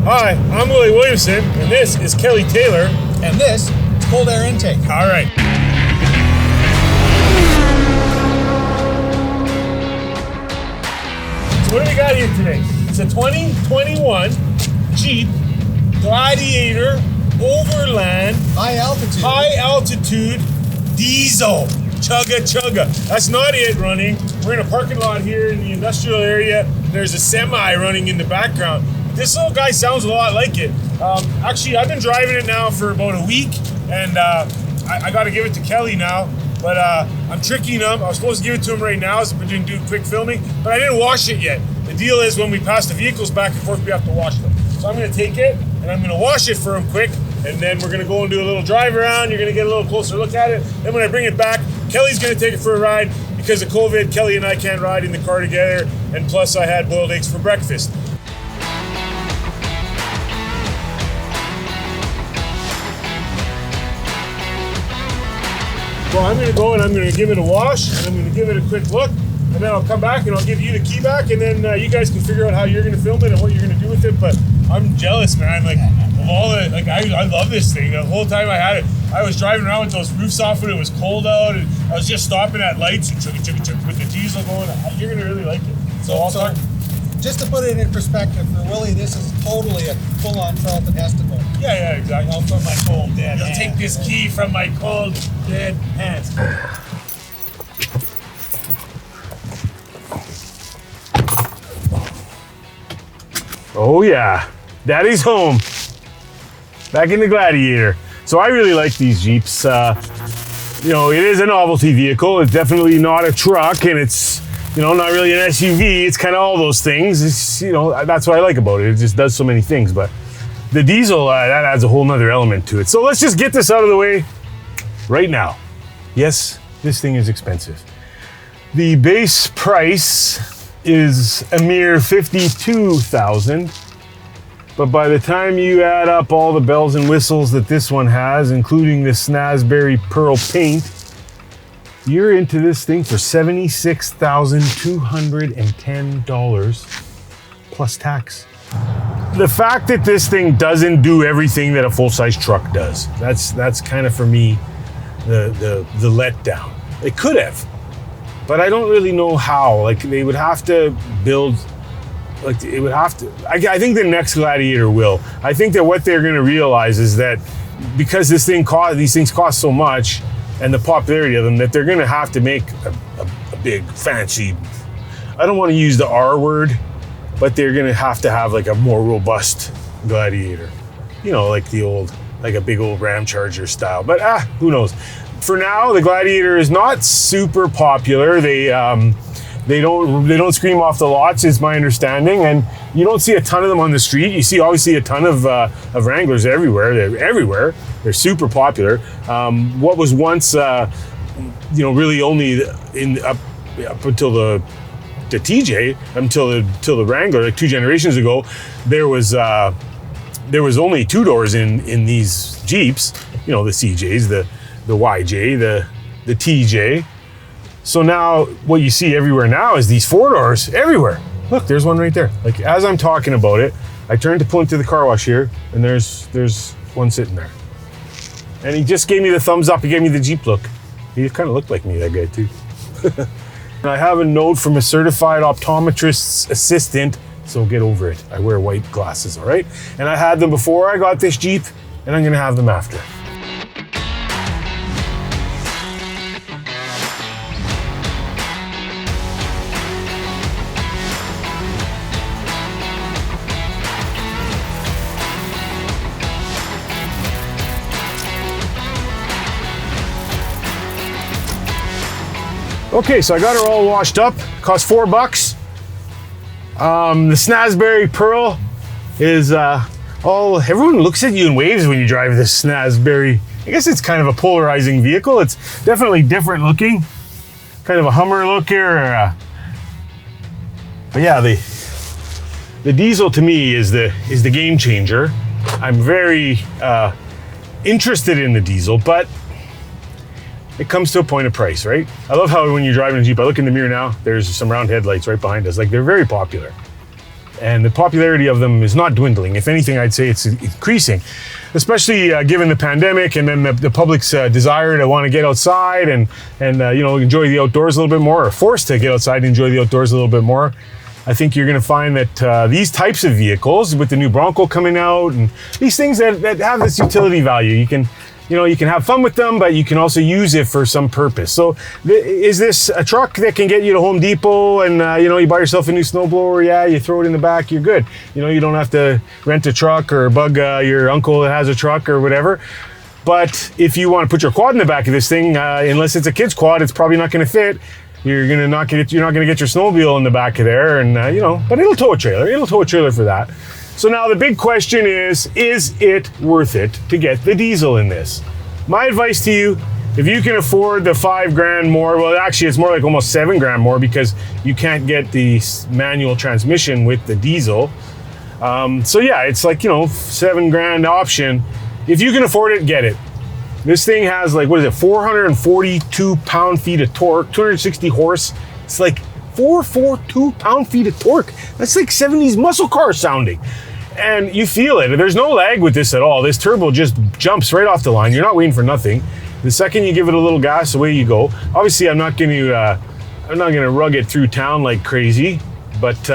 Hi, I'm Willie Williamson, and this is Kelly Taylor. And this is Cold Air Intake. All right. So what do we got here today? It's a 2021 Jeep Gladiator Overland High altitude diesel. Chugga. That's not it running. We're in a parking lot here in the industrial area. There's a semi running in the background. This little guy sounds a lot like it. Actually, I've been driving it now for about a week, and I got to give it to Kelly now. But I'm tricking him. I was supposed to give it to him right now, so we didn't do quick filming, but I didn't wash it yet. The deal is when we pass the vehicles back and forth, we have to wash them. So I'm going to take it, and I'm going to wash it for him quick, and then we're going to go and do a little drive around. You're going to get a little closer look at it. Then when I bring it back, Kelly's going to take it for a ride. Because of COVID, Kelly and I can't ride in the car together, and plus I had boiled eggs for breakfast. Well, I'm going to go and I'm going to give it a wash, and I'm going to give it a quick look, and then I'll come back and I'll give you the key back, and then you guys can figure out how you're going to film it and what you're going to do with it. But I'm jealous, man. Like, of all the, like, I love this thing. The whole time I had it, I was driving around with those roofs off when it was cold out, and I was just stopping at lights and chugga with the diesel going. You're going to really like it. So just to put it in perspective, for Willie, this is totally a full-on Charlton Heston. Yeah, exactly. All from my cold dead hands. Take this key from my cold dead hands. Oh yeah, Daddy's home. Back in the Gladiator. So I really like these Jeeps. You know, it is a novelty vehicle. It's definitely not a truck, and it's, you know, not really an SUV. It's kind of all those things. It's, you know, that's what I like about it. It just does so many things. But the diesel, that adds a whole nother element to it. So let's just get this out of the way right now. Yes, this thing is expensive. The base price is a mere $52,000. But by the time you add up all the bells and whistles that this one has, including the Snazberry Pearl paint, you're into this thing for $76,210 plus tax. The fact that this thing doesn't do everything that a full-size truck does, that's kind of, for me, the letdown. It could have, but I don't really know how. Like, they would have to build, like, it would have to, I think the next Gladiator will. I think that what they're gonna realize is that because these things cost so much, and the popularity of them, that they're gonna have to make a big, fancy, I don't wanna use the R word, but they're gonna have to have like a more robust Gladiator. You know, like the old, like a big old Ram Charger style, but who knows? For now, the Gladiator is not super popular. They don't scream off the lots, is my understanding, and you don't see a ton of them on the street. You see obviously a ton of Wranglers everywhere. They're everywhere. They're super popular. What was once, you know, really only up until the TJ, until the Wrangler, like 2 generations ago, there was only 2 doors in these Jeeps. You know, the CJs, the YJ, the TJ. So now what you see everywhere now is these 4 doors everywhere. Look, there's one right there. Like, as I'm talking about it, I turned to pull into the car wash here, and there's one sitting there. And he just gave me the thumbs up. He gave me the Jeep look. He kind of looked like me, that guy too. And I have a note from a certified optometrist's assistant, so get over it. I wear white glasses, all right? And I had them before I got this Jeep, and I'm gonna have them after. Okay, so I got her all washed up. Cost $4. The Snazberry Pearl is everyone looks at you and waves when you drive this Snazberry. I guess it's kind of a polarizing vehicle. It's definitely different looking. Kind of a Hummer look here. But yeah, the diesel to me is the game changer. I'm very interested in the diesel, but it comes to a point of price, right? I love how when you're driving a Jeep, I look in the mirror now, there's some round headlights right behind us. Like, they're very popular. And the popularity of them is not dwindling. If anything, I'd say it's increasing, especially given the pandemic and then the public's desire to want to get outside and enjoy the outdoors a little bit more, or forced to get outside and enjoy the outdoors a little bit more. I think you're going to find that these types of vehicles, with the new Bronco coming out, and these things that have this utility value, you can have fun with them, but you can also use it for some purpose. So is this a truck that can get you to Home Depot and, you buy yourself a new snowblower? Yeah, you throw it in the back, you're good. You don't have to rent a truck or bug your uncle that has a truck or whatever. But if you want to put your quad in the back of this thing, unless it's a kid's quad, it's probably not going to fit. You're not going to get your snowmobile in the back of there, and but it'll tow a trailer. It'll tow a trailer for that. So now the big question is it worth it to get the diesel in this? My advice to you, if you can afford the $5,000 more, well, actually it's more like almost $7,000 more, because you can't get the manual transmission with the diesel. So yeah, it's like, $7,000 option. If you can afford it, get it. This thing has 442 pound-feet of torque, 260 horse. It's like 442 pound-feet of torque. That's like 70s muscle car sounding. And you feel it. There's no lag with this at all. This turbo just jumps right off the line. You're not waiting for nothing. The second you give it a little gas, away you go. Obviously, I'm not going to rug it through town like crazy, but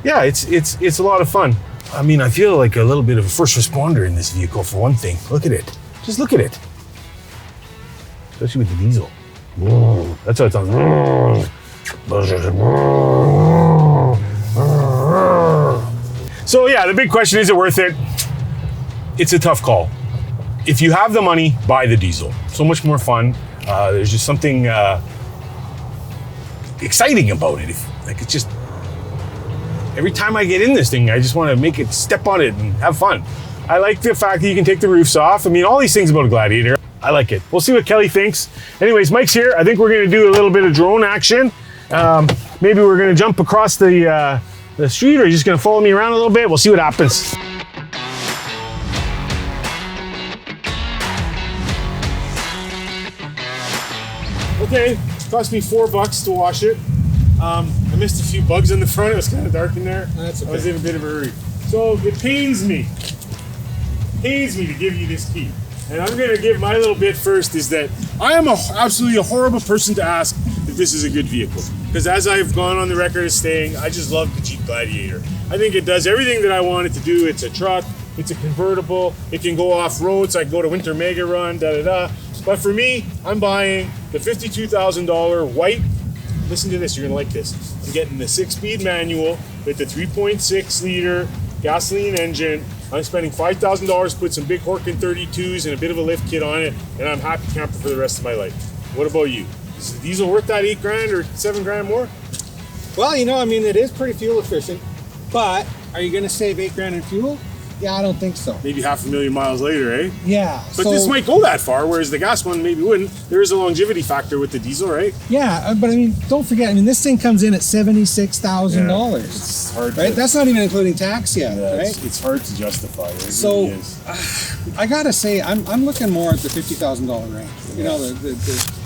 yeah, it's a lot of fun. I mean, I feel like a little bit of a first responder in this vehicle, for one thing. Look at it. Just look at it. Especially with the diesel. That's how it sounds. So yeah, the big question, is it worth it? It's a tough call. If you have the money, buy the diesel. So much more fun. There's just something exciting about it. It's just, every time I get in this thing, I just want to step on it and have fun. I like the fact that you can take the roofs off. I mean, all these things about a Gladiator, I like it. We'll see what Kelly thinks. Anyways, Mike's here. I think we're going to do a little bit of drone action. Maybe we're going to jump across the street, or you're just going to follow me around a little bit. We'll see what happens. Okay, it cost me $4 to wash it. I missed a few bugs in the front. It was kind of dark in there. That's okay. I was in a bit of a hurry. So it pains me to give you this key. And I'm going to give my little bit first, is that I am absolutely a horrible person to ask if this is a good vehicle. Because as I've gone on the record as saying, I just love the Jeep Gladiator. I think it does everything that I want it to do. It's a truck, it's a convertible, it can go off-road, so I can go to Winter Mega Run, da-da-da. But for me, I'm buying the $52,000 white. Listen to this, you're going to like this. I'm getting the 6-speed manual with the 3.6 liter gasoline engine. I'm spending $5,000 to put some big Horkin 32s and a bit of a lift kit on it, and I'm happy camper for the rest of my life. What about you? Is the diesel worth that $8,000 or $7,000 more? Well, it is pretty fuel efficient, but are you going to save $8,000 in fuel? Yeah, I don't think so. Maybe 500,000 miles later, eh? Yeah. But this might go that far, whereas the gas one maybe wouldn't. There is a longevity factor with the diesel, right? Yeah, but don't forget, this thing comes in at $76,000. It's hard, right? That's not even including tax yet, right? It's hard to justify. It so, really is. I gotta say, I'm looking more at the $50,000 range.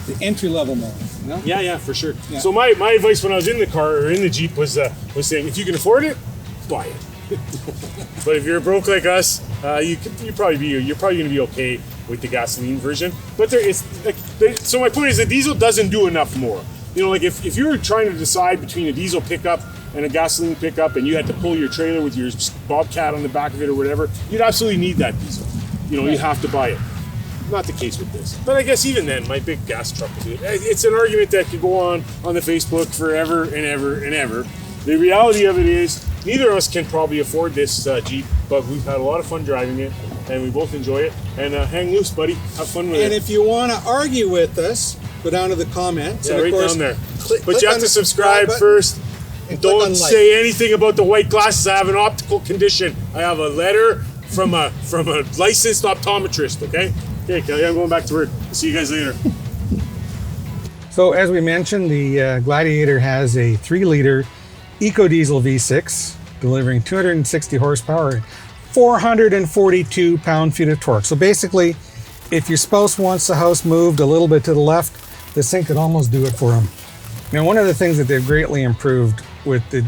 The entry level model. Yeah, for sure. Yeah. So my advice when I was in the car or in the Jeep was saying, if you can afford it, buy it. But if you're broke like us, you're probably going to be okay with the gasoline version. But so my point is, the diesel doesn't do enough more. If you were trying to decide between a diesel pickup and a gasoline pickup, and you had to pull your trailer with your Bobcat on the back of it or whatever, you'd absolutely need that diesel. You have to buy it. Not the case with this. But I guess even then, my big gas truck will do it. It's an argument that could go on the Facebook forever and ever and ever. The reality of it is, neither of us can probably afford this Jeep, but we've had a lot of fun driving it, and we both enjoy it. And hang loose, buddy. Have fun with it. And if you want to argue with us, go down to the comments. Yeah, and right of course, down there. But But you have to subscribe first. And Don't say anything about the white glasses. I have an optical condition. I have a letter from a licensed optometrist, okay? Okay, Kelly, I'm going back to work. See you guys later. So as we mentioned, the Gladiator has a 3-liter EcoDiesel V6, delivering 260 horsepower, 442 pound-feet of torque. So basically, if your spouse wants the house moved a little bit to the left, this thing could almost do it for them. Now, one of the things that they've greatly improved with the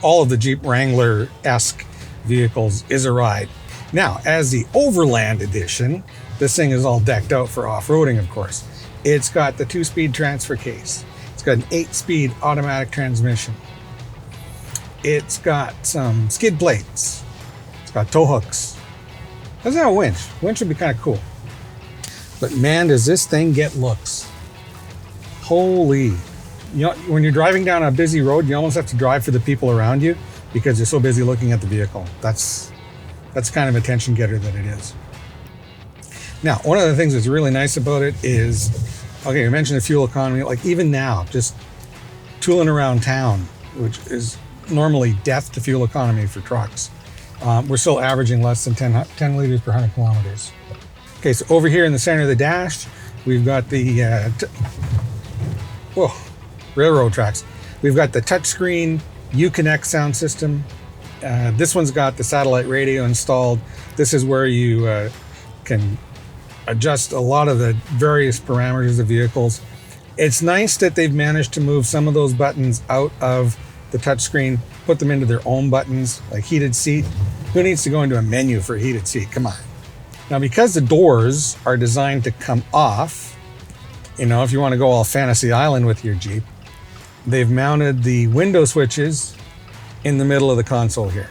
all of the Jeep Wrangler-esque vehicles is a ride. Now, as the Overland edition, this thing is all decked out for off-roading, of course. It's got the 2-speed transfer case. It's got an 8-speed automatic transmission. It's got some skid plates. It's got tow hooks. Doesn't have a winch. Winch would be kind of cool. But man, does this thing get looks. Holy. You know, when you're driving down a busy road, you almost have to drive for the people around you because you're so busy looking at the vehicle. That's kind of attention getter that it is. Now, one of the things that's really nice about it is, okay, you mentioned the fuel economy. Like even now, just tooling around town, which is normally death to fuel economy for trucks, we're still averaging less than 10 liters per 100 kilometers. Okay, so over here in the center of the dash, we've got the railroad tracks. We've got the touchscreen Uconnect sound system. This one's got the satellite radio installed. This is where you can adjust a lot of the various parameters of vehicles. It's nice that they've managed to move some of those buttons out of the touchscreen, put them into their own buttons, like heated seat. Who needs to go into a menu for a heated seat? Come on. Now, because the doors are designed to come off, you know, if you want to go all Fantasy Island with your Jeep, they've mounted the window switches in the middle of the console here.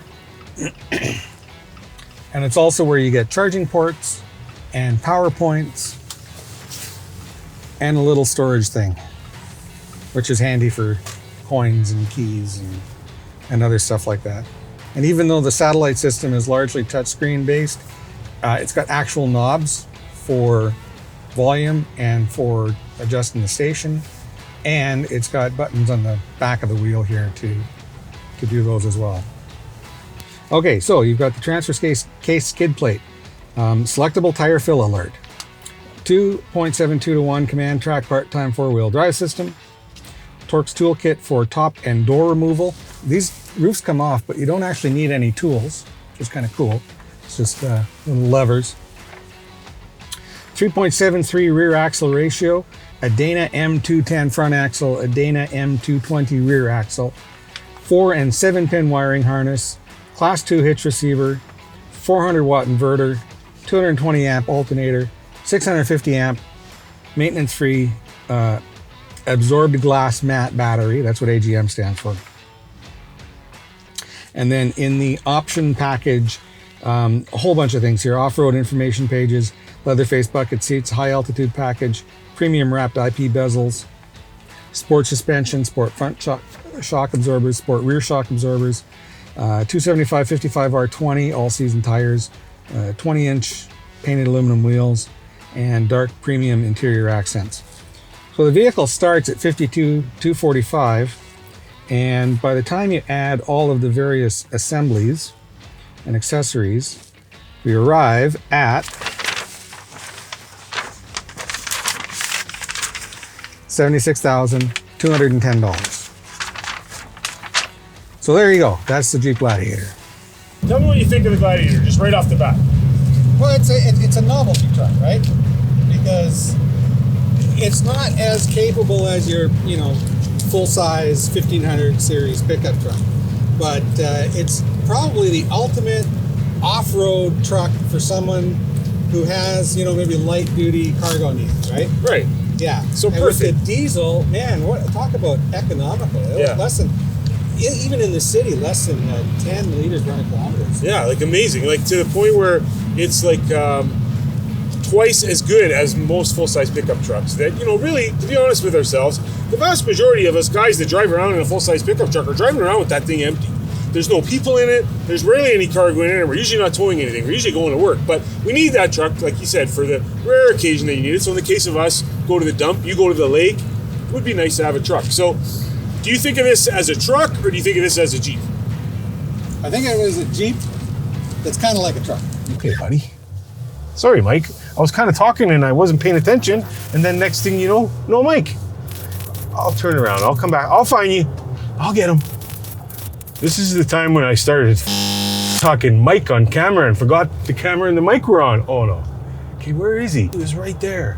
And it's also where you get charging ports and power points and a little storage thing, which is handy for coins and keys and other stuff like that. And even though the satellite system is largely touchscreen based, it's got actual knobs for volume and for adjusting the station. And it's got buttons on the back of the wheel here to do those as well. Okay, so you've got the transfer case skid plate, selectable tire fill alert, 2.72 to 1 command track part-time 4-wheel drive system, Torx toolkit for top and door removal. These roofs come off, but you don't actually need any tools, which is kind of cool. It's just little levers. 3.73 rear axle ratio, a Dana M210 front axle, a Dana M220 rear axle, 4 and 7 pin wiring harness, class 2 hitch receiver, 400 watt inverter, 220 amp alternator, 650 amp maintenance free absorbed glass matte battery. That's what AGM stands for. And then in the option package, a whole bunch of things here: off-road information pages, leather-faced bucket seats, high altitude package, premium wrapped IP bezels, sport suspension, sport front shock absorbers, sport rear shock absorbers, 275 55 R20 all-season tires, 20-inch painted aluminum wheels, and dark premium interior accents. So the vehicle starts at $52,245, and by the time you add all of the various assemblies and accessories, we arrive at $76,210. So there you go. That's the Jeep Gladiator. Tell me what you think of the Gladiator, just right off the bat. Well, it's a novelty truck, right? Because it's not as capable as your, full-size 1500 series pickup truck, but it's probably the ultimate off-road truck for someone who has, maybe light-duty cargo needs, right? Right. Yeah. So and perfect. With the diesel, man, talk about economical. Yeah. Less than, even in the city, less than 10 liters per 100 kilometers. Yeah, like amazing. Like to the point where it's like twice as good as most full-size pickup trucks. That, really, to be honest with ourselves, the vast majority of us guys that drive around in a full-size pickup truck are driving around with that thing empty. There's no people in it. There's rarely any cargo in it, and we're usually not towing anything. We're usually going to work. But we need that truck, like you said, for the rare occasion that you need it. So in the case of us, go to the dump, you go to the lake, it would be nice to have a truck. So do you think of this as a truck, or do you think of this as a Jeep? I think it was a Jeep that's kind of like a truck. Okay, buddy. Sorry, Mike. I was kind of talking and I wasn't paying attention. And then next thing you know, no Mike. I'll turn around. I'll come back. I'll find you. I'll get him. This is the time when I started talking Mike on camera and forgot the camera and the mic were on. Oh, no. Okay, where is he? He was right there.